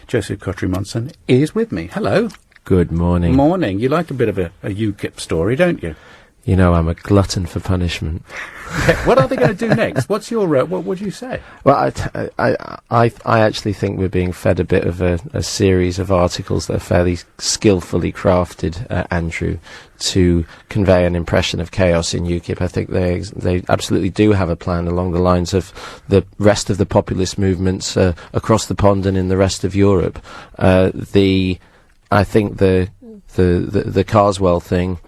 Joseph Kotrie-Monson, is with me. Hello. Good morning. Morning. You like a bit of a UKIP story, don't you? You know, I'm a glutton for punishment. What are they going to do next? What's your, what would you say? Well, I actually think we're being fed a bit of a series of articles that are fairly skillfully crafted, Andrew, to convey an impression of chaos in UKIP. I think they absolutely do have a plan along the lines of the rest of the populist movements across the pond and in the rest of Europe. I think the Carswell thing.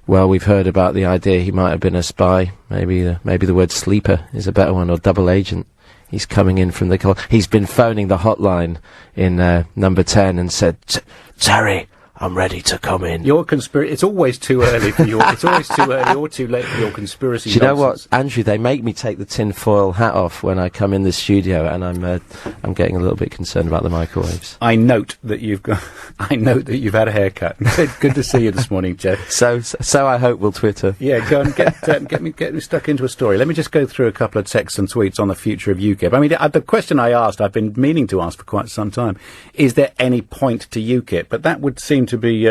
Well, we've heard about the idea he might have been a spy. Maybe the word sleeper is a better one, or double agent. He's coming in from he's been phoning the hotline in number 10 and said, Terry, I'm ready to come in. Your conspiracy, it's always too early for your, it's always too early or too late for your conspiracy. Do you know what, Andrew, they make me take the tinfoil hat off when I come in the studio, and I'm getting a little bit concerned about the microwaves. I note that you've had a haircut. Good to see you this morning, Joe. So I hope we'll Twitter. Yeah, go and get me stuck into a story. Let me just go through a couple of texts and tweets on the future of UKIP. I mean, the question I asked, I've been meaning to ask for quite some time, is there any point to UKIP? But that would seem to be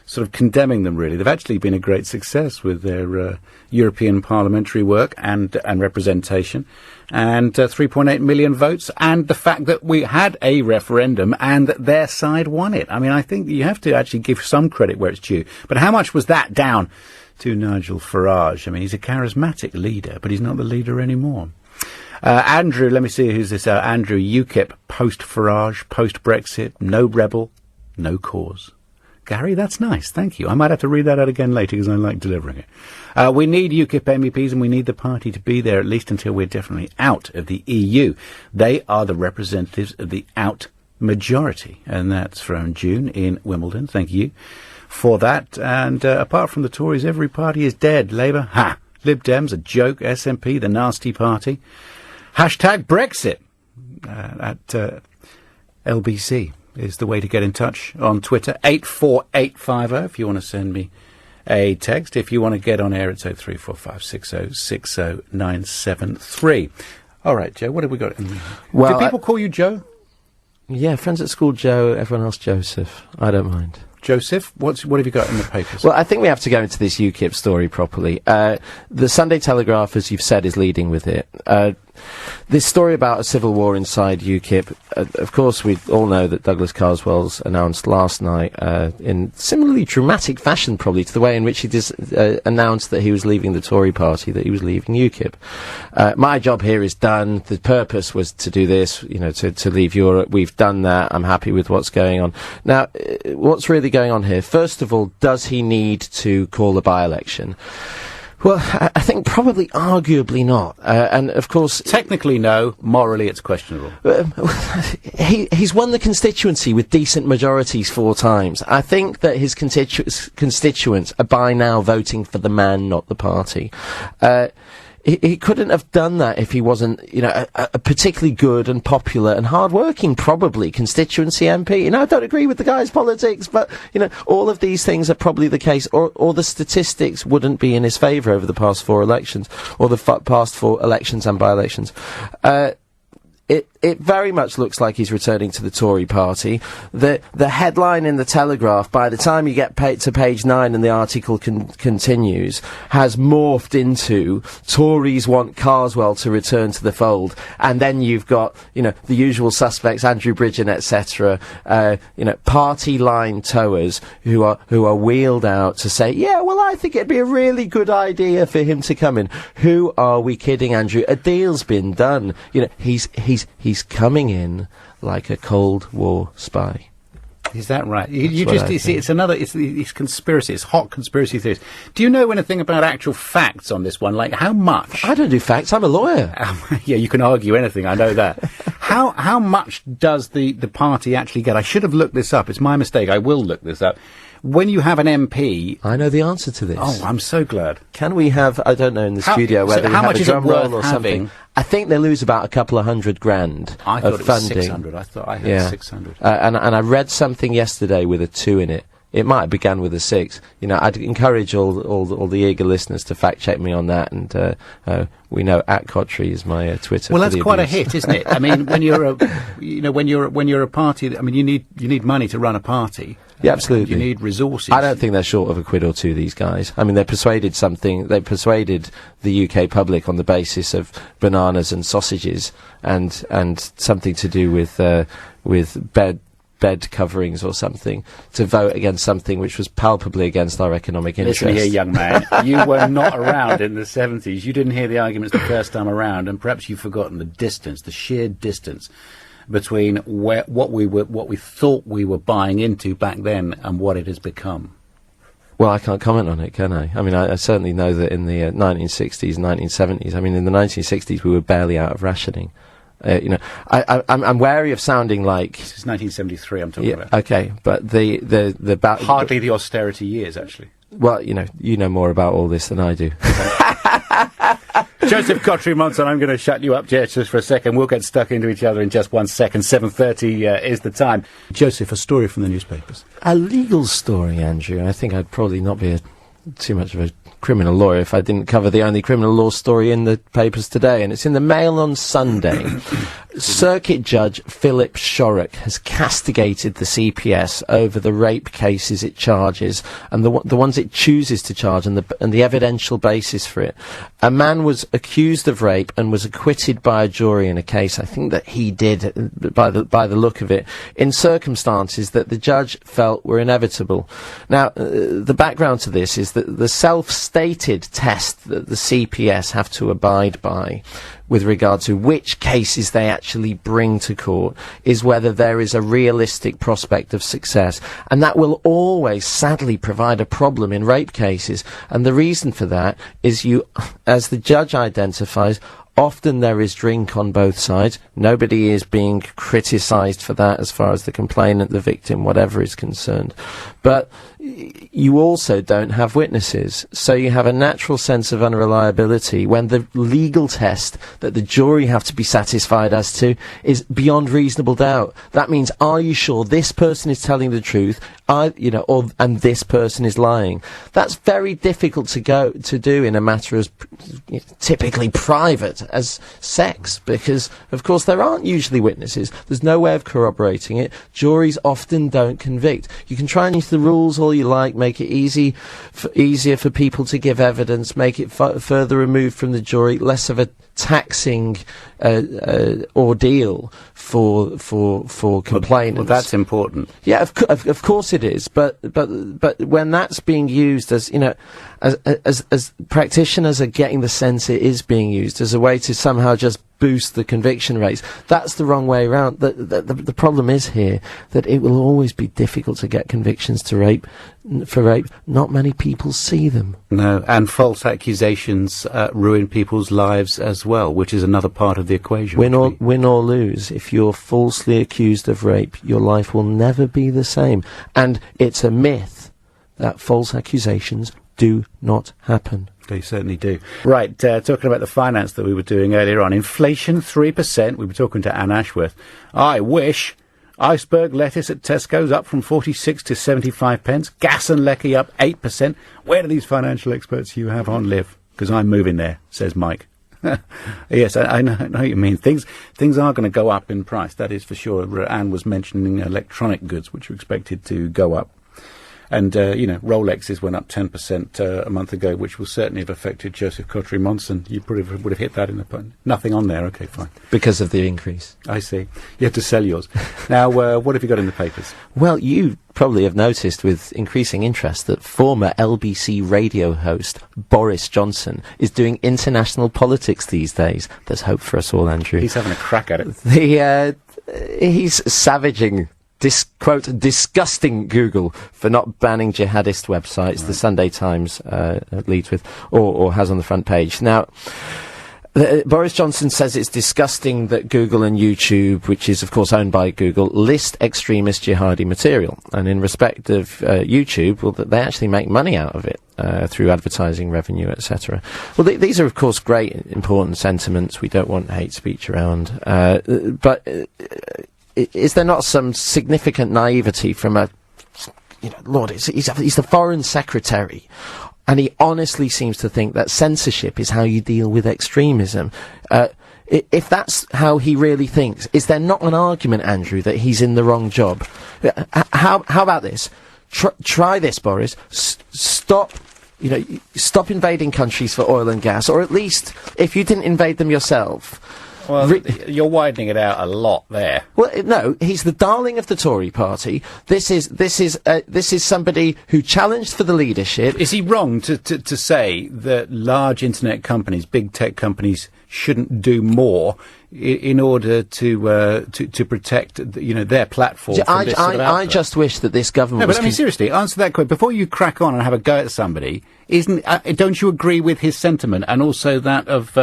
sort of condemning them, really. They've actually been a great success with their European parliamentary work and representation, and 3.8 million votes, and the fact that we had a referendum and that their side won it. I mean, I think you have to actually give some credit where it's due. But how much was that down to Nigel Farage? I mean, he's a charismatic leader, but he's not the leader anymore. Andrew, let me see who's this. Andrew, UKIP, post-Farage, post-Brexit, no rebel, no cause. Gary, that's nice. Thank you. I might have to read that out again later because I like delivering it. We need UKIP MEPs, and we need the party to be there at least until we're definitely out of the EU. They are the representatives of the out majority, and that's from June in Wimbledon. Thank you for that. And apart from the Tories, every party is dead. Labour, ha! Lib Dems, a joke. SNP, the nasty party. Hashtag Brexit at LBC. Is the way to get in touch on Twitter. 84850 if you want to send me a text. If you want to get on air, it's 03456060973. All right, Joe, what have we got? Well, do people call you Joe? Yeah, friends at school Joe, everyone else Joseph. I don't mind. Joseph, what have you got in the papers? Well, I think we have to go into this UKIP story properly. The Sunday Telegraph, as you've said, is leading with it. This story about a civil war inside UKIP, of course, we all know that Douglas Carswell's announced last night, in similarly dramatic fashion, probably, to the way in which he announced that he was leaving the Tory party, that he was leaving UKIP. My job here is done. The purpose was to do this, to leave Europe. We've done that. I'm happy with what's going on. Now, what's really going on here? First of all, does he need to call a by-election? Well, I think probably arguably not. And, of course... Technically, no. Morally, it's questionable. He's won the constituency with decent majorities 4 times. I think that his constituents are by now voting for the man, not the party. He couldn't have done that if he wasn't, a particularly good and popular and hard-working, probably, constituency MP. I don't agree with the guy's politics, but, all of these things are probably the case, or the statistics wouldn't be in his favour over the past 4 elections, or the past 4 elections and by-elections. It very much looks like he's returning to the Tory party. The headline in the Telegraph, by the time you get to page 9 and the article continues, has morphed into Tories want Carswell to return to the fold. And then you've got, the usual suspects, Andrew Bridgen, etc., party line towers who are wheeled out to say, yeah, well, I think it'd be a really good idea for him to come in. Who are we kidding, Andrew? A deal's been done. He's coming in like a Cold War spy. Is that right? You see, it's conspiracy. It's hot conspiracy theories. Do you know anything about actual facts on this one? Like, how much? I don't do facts. I'm a lawyer. Yeah, you can argue anything. I know that. How much does the party actually get? I should have looked this up. It's my mistake. I will look this up. When you have an MP... I know the answer to this. Oh, I'm so glad. Can we have, I don't know, in the studio, whether we have a drum roll or something. I think they lose about a couple of $100,000 I thought of it funding. was 600. I thought I heard 600. And I read something yesterday with a 2 in it. It might have begun with a 6. You know, I'd encourage all the eager listeners to fact check me on that, and we know @Kotrie is my Twitter. Well, that's quite a hit, isn't it? I mean, when you're a party, I mean, you need money to run a party. Yeah, absolutely. You need resources. I don't think they're short of a quid or two, these guys. I mean, they persuaded the UK public on the basis of bananas and sausages and something to do with bed coverings or something, to vote against something which was palpably against our economic interests. Listen here, young man. You were not around in the 70s. You didn't hear the arguments the first time around, and perhaps you've forgotten the sheer distance between what we thought we were buying into back then and what it has become. Well, I can't comment on it, can I? I mean, I certainly know that in the 1960s, 1970s, I mean, in the 1960s we were barely out of rationing. You know, I'm wary of sounding like... This is 1973 I'm talking about. Okay, but the hardly the austerity years, actually. Well, you know more about all this than I do. Joseph Kotrie-Monson, I'm going to shut you up just for a second. We'll get stuck into each other in just 1 second. 7:30 is the time. Joseph, a story from the newspapers. A legal story, Andrew. I think I'd probably not be too much of a criminal lawyer if I didn't cover the only criminal law story in the papers today, and it's in the Mail on Sunday. Circuit Judge Philip Shorrock has castigated the CPS over the rape cases it charges and the ones it chooses to charge and the evidential basis for it. A man was accused of rape and was acquitted by a jury in a case, I think that he did, by the look of it, in circumstances that the judge felt were inevitable. Now, the background to this is that the self-stated test that the CPS have to abide by with regard to which cases they actually bring to court is whether there is a realistic prospect of success. And that will always, sadly, provide a problem in rape cases. And the reason for that is as the judge identifies, often there is drink on both sides. Nobody is being criticised for that as far as the complainant, the victim, whatever is concerned. But you also don't have witnesses. So you have a natural sense of unreliability when the legal test that the jury have to be satisfied as to is beyond reasonable doubt. That means, are you sure this person is telling the truth? And this person is lying. That's very difficult to do in a matter as typically private as sex, because of course there aren't usually witnesses. There's no way of corroborating it. Juries often don't convict. You can try and use the rules all you like, make it easier for people to give evidence, make it further removed from the jury, less of a taxing ordeal for complainants. Well, that's important. Yeah, of course it is. But when that's being used as as practitioners are getting the sense it is being used as a way to somehow just boost the conviction rates, that's the wrong way around. The problem is here that it will always be difficult to get convictions for rape. Not many people see them. No, and false accusations ruin people's lives as well, which is another part of the equation. Win or lose. If you're falsely accused of rape, your life will never be the same. And it's a myth that false accusations do not happen. They certainly do. Right, talking about the finance that we were doing earlier on. Inflation, 3%. We were talking to Anne Ashworth. I wish. Iceberg lettuce at Tesco's up from 46 to 75 pence. Gas and lecky up 8%. Where do these financial experts you have on live? Because I'm moving there, says Mike. Yes, I know what you mean. Things are going to go up in price, that is for sure. Anne was mentioning electronic goods, which are expected to go up. And, Rolexes went up 10% a month ago, which will certainly have affected Joseph Kotrie-Monson. You probably would have hit that in the point. Nothing on there. Okay, fine. Because of the increase. I see. You have to sell yours. Now, what have you got in the papers? Well, you probably have noticed with increasing interest that former LBC radio host Boris Johnson is doing international politics these days. There's hope for us all, Andrew. He's having a crack at it. He's savaging quote, disgusting Google for not banning jihadist websites, right. The Sunday Times leads with, or has on the front page. Now, Boris Johnson says it's disgusting that Google and YouTube, which is of course owned by Google, list extremist jihadi material. And in respect of YouTube, well, they actually make money out of it through advertising revenue, etc. Well, these are of course great, important sentiments. We don't want hate speech around, but is there not some significant naivety from a Lord, he's the Foreign Secretary. And he honestly seems to think that censorship is how you deal with extremism. If that's how he really thinks, is there not an argument, Andrew, that he's in the wrong job? How about this? Try this, Boris. Stop invading countries for oil and gas, or at least, if you didn't invade them yourself. Well, you're widening it out a lot there. Well, no, he's the darling of the Tory party. This is somebody who challenged for the leadership. Is he wrong to say that large internet companies, big tech companies, shouldn't do more in order to protect their platform from this sort of output? I just wish that this government. No, but I mean seriously, answer that question before you crack on and have a go at somebody. Don't you agree with his sentiment and also that of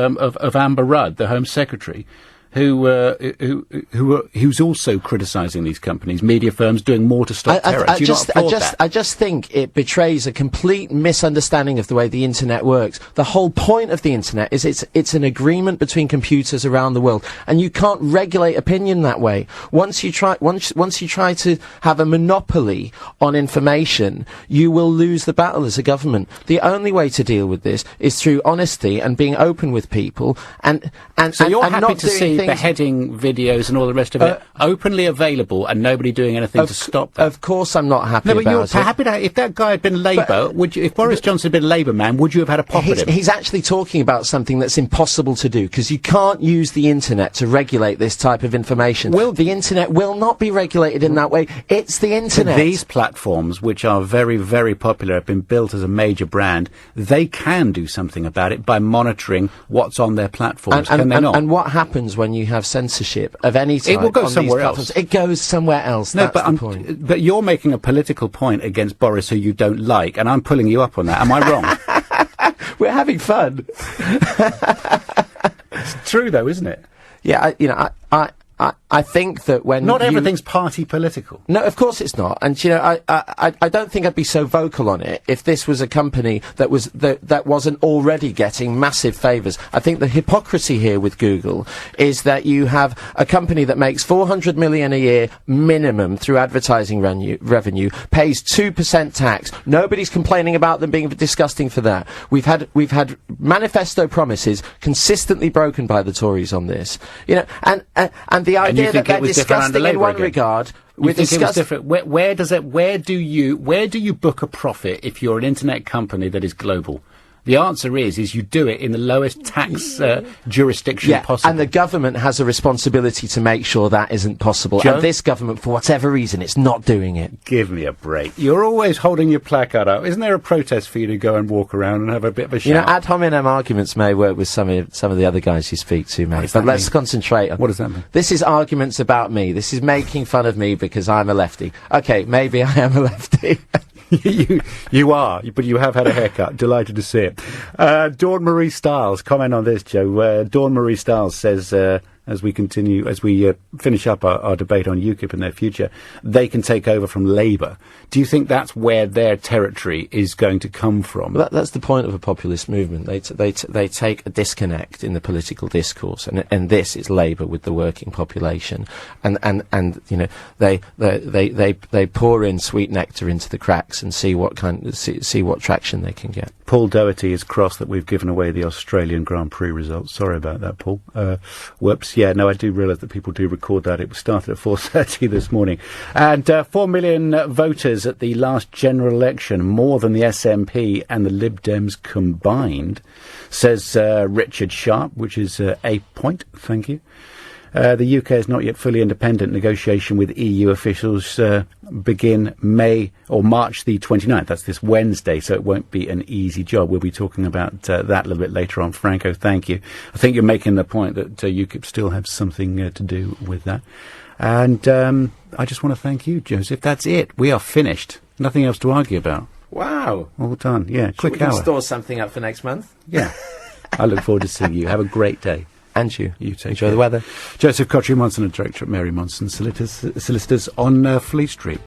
Amber Rudd, the Home Secretary, who's also criticising these companies, media firms doing more to stop terror? I just think it betrays a complete misunderstanding of the way the internet works. The whole point of the internet is it's an agreement between computers around the world, and you can't regulate opinion that way. Once you try to have a monopoly on information, you will lose the battle as a government. The only way to deal with this is through honesty and being open with people, and so you're and happy not to doing see things beheading videos and all the rest of it openly available and nobody doing anything to stop that? Of course I'm not happy about it. No, about but you're happy if that guy had been Labour, if Boris Johnson had been a Labour man, would you have had a pop at him? He's actually talking about something that's impossible to do, because you can't use the internet to regulate this type of information. The internet will not be regulated in that way. It's the internet. But these platforms, which are very, very popular, have been built as a major brand. They can do something about it by monitoring what's on their platforms, can they not? And what happens when you have censorship of any type? It will go somewhere else. It goes somewhere else. No, that's the point. But you're making a political point against Boris who you don't like, and I'm pulling you up on that. Am I wrong? We're having fun. It's true, though, isn't it? Yeah, I think that when not everything's party political. No, of course it's not. And I don't think I'd be so vocal on it if this was a company that wasn't already getting massive favours. I think the hypocrisy here with Google is that you have a company that makes 400 million a year minimum through advertising revenue, pays 2% tax. Nobody's complaining about them being disgusting for that. We've had manifesto promises consistently broken by the Tories on this. And the idea that they're disgusting in one regard. You think it was different? Where do you book a profit if you're an internet company that is global? The answer is you do it in the lowest tax jurisdiction possible. And the government has a responsibility to make sure that isn't possible. Joe? And this government, for whatever reason, it's not doing it. Give me a break. You're always holding your placard up. Isn't there a protest for you to go and walk around and have a bit of a shout? Ad hominem arguments may work with some of the other guys you speak to, mate. But let's concentrate on... What does that mean? This is arguments about me. This is making fun of me because I'm a lefty. Okay, maybe I am a lefty. You are, but you have had a haircut. Delighted to see it. Dawn Marie Stiles, comment on this, Joe. Dawn Marie Stiles says, as we finish up our debate on UKIP and their future, they can take over from Labour. Do you think that's where their territory is going to come from? Well, that's the point of a populist movement. They take a disconnect in the political discourse, and this is Labour with the working population, and they pour in sweet nectar into the cracks and see what traction they can get. Paul Doherty is cross that we've given away the Australian Grand Prix results. Sorry about that, Paul. Whoops. Yeah, no, I do realise that people do record that. It was started at 4:30 this morning. And 4 million voters at the last general election, more than the SNP and the Lib Dems combined, says Richard Sharp, which is a point. Thank you. The UK is not yet fully independent. Negotiation with EU officials begin March the 29th. That's this Wednesday, so it won't be an easy job. We'll be talking about that a little bit later on. Franco, thank you. I think you're making the point that UKIP still have something to do with that. And I just want to thank you, Joseph. That's it. We are finished. Nothing else to argue about. Wow. All done. Yeah, quick hour. We can store something up for next month? Yeah. I look forward to seeing you. Have a great day. And you. Enjoy the weather. Joseph Kotrie-Monson, a director at Mary Monson Solicitors on Fleet Street.